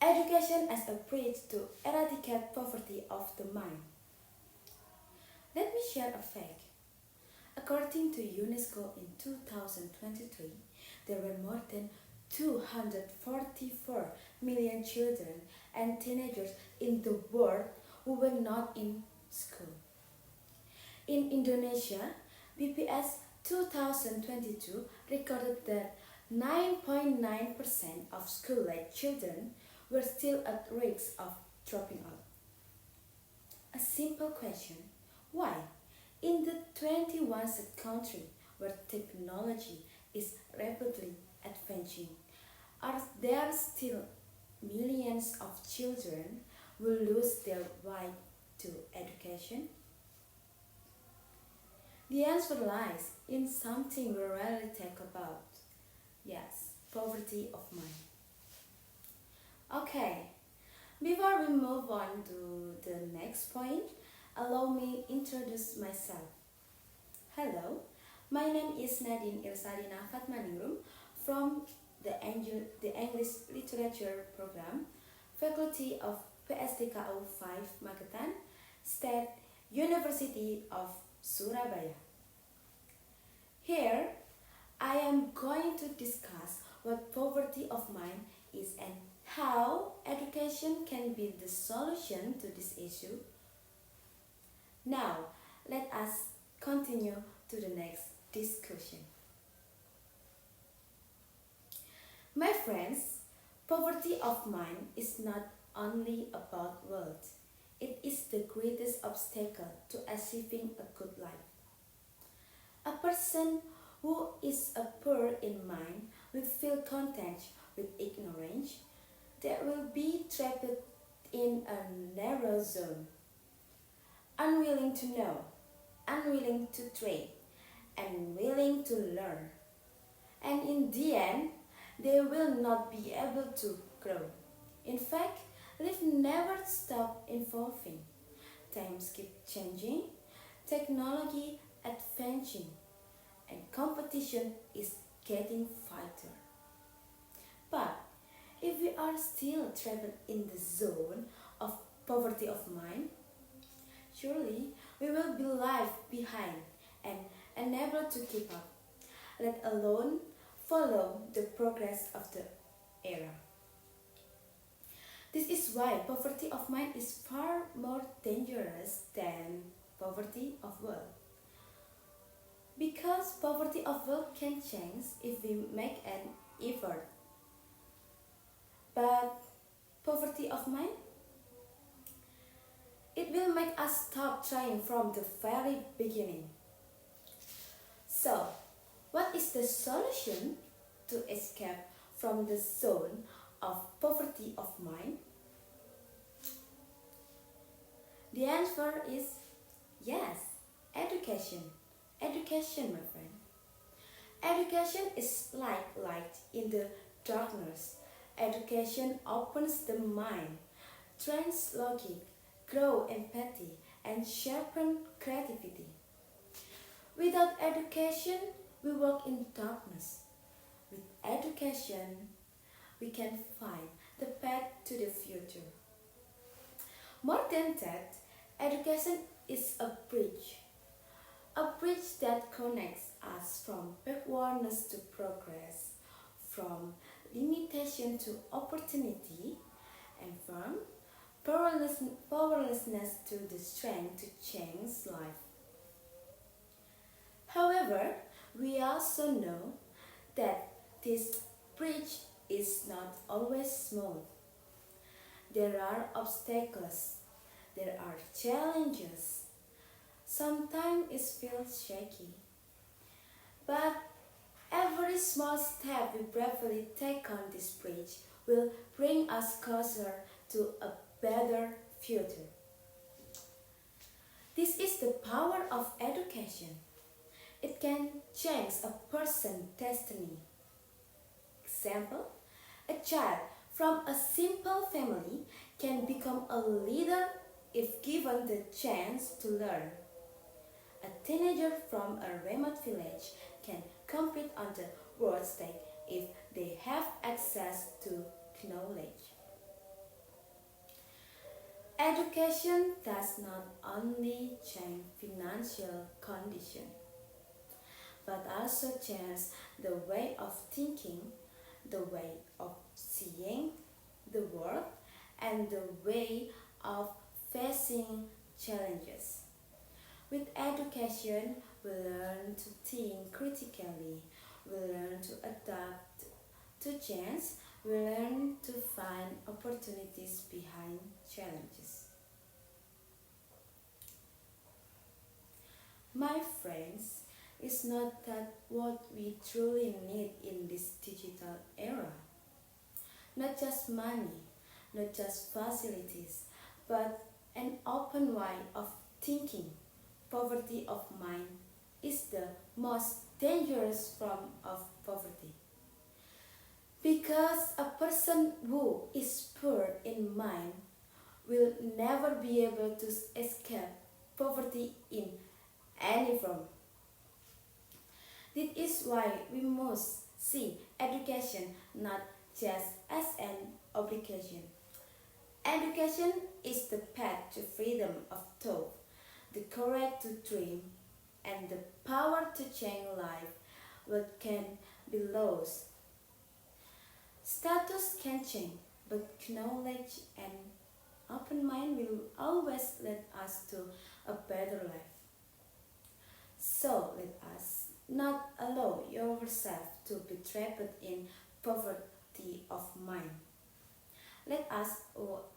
Education as a bridge to eradicate poverty of the mind. Let me share a fact. According to UNESCO in 2023, there were more than 244 million children and teenagers in the world who were not in school. In Indonesia, BPS 2022 recorded that 9.9% of school-age children were still at risk of dropping out. A simple question, why? In the 21st country where technology is rapidly advancing, are there still millions of children who lose their right to education? The answer lies in something we rarely talk about. Yes, poverty of mind. Okay, before we move on to the next point, allow me introduce myself. Hello, my name is Nadine Irsadina Fatmaningrum from the English Literature Program, Faculty of PSDKU 5 Magetan, State University of Surabaya. Here, I am going to discuss what poverty of mind is and how education can be the solution to this issue. Now, let us continue to the next discussion. My friends, poverty of mind is not only about wealth. It is the greatest obstacle to achieving a good life. A person who is a poor in mind will feel content with ignorance. They will be trapped in a narrow zone, unwilling to know, unwilling to trade, and willing to learn. And in the end, they will not be able to grow. In fact, life never stops evolving. Times keep changing, technology advancing, and competition is getting fighter. But if we are still trapped in the zone of poverty of mind, surely we will be left behind and unable to keep up, let alone follow the progress of the era. This is why poverty of mind is far more dangerous than poverty of wealth. Because poverty of wealth can change if we make an effort. But poverty of mind? It will make us stop trying from the very beginning. So, what is the solution to escape from the zone of poverty of mind? The answer is yes, education. Education, my friend. Education is like light in the darkness. Education opens the mind, trains logic, grow empathy, and sharpen creativity. Without education, we walk in darkness. With education, we can find the path to the future. More than that, education is a bridge that connects us from backwardness to progress, from limitation to opportunity, and from powerlessness to the strength to change life. However, we also know that this bridge is not always smooth. There are obstacles, there are challenges. Sometimes it feels shaky. But every small step we bravely take on this bridge will bring us closer to a better future. This is the power of education. It can change a person's destiny. Example, a child from a simple family can become a leader if given the chance to learn. A teenager from a remote village can compete on the world stage if they have access to knowledge. Education does not only change financial condition, but also change the way of thinking, the way of seeing the world, and the way of facing challenges. With education, we learn to think critically, we learn to adapt to change, we learn to find opportunities behind challenges. My friends, it's not that what we truly need in this digital era. Not just money, not just facilities, but an open way of thinking. Poverty of mind is the most dangerous form of poverty. Because a person who is poor in mind will never be able to escape poverty in any form. This is why we must see education not just as an obligation. Education is the path to freedom of thought, the courage to dream, and the power to change life. What can be lost? Status can change, but knowledge and open mind will always lead us to a better life. So let us not allow yourself to be trapped in poverty of mind. Let us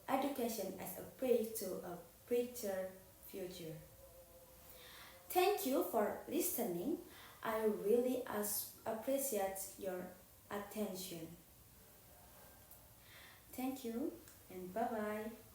education as a bridge to a brighter future. Thank you for listening. I really appreciate your attention. Thank you and bye bye.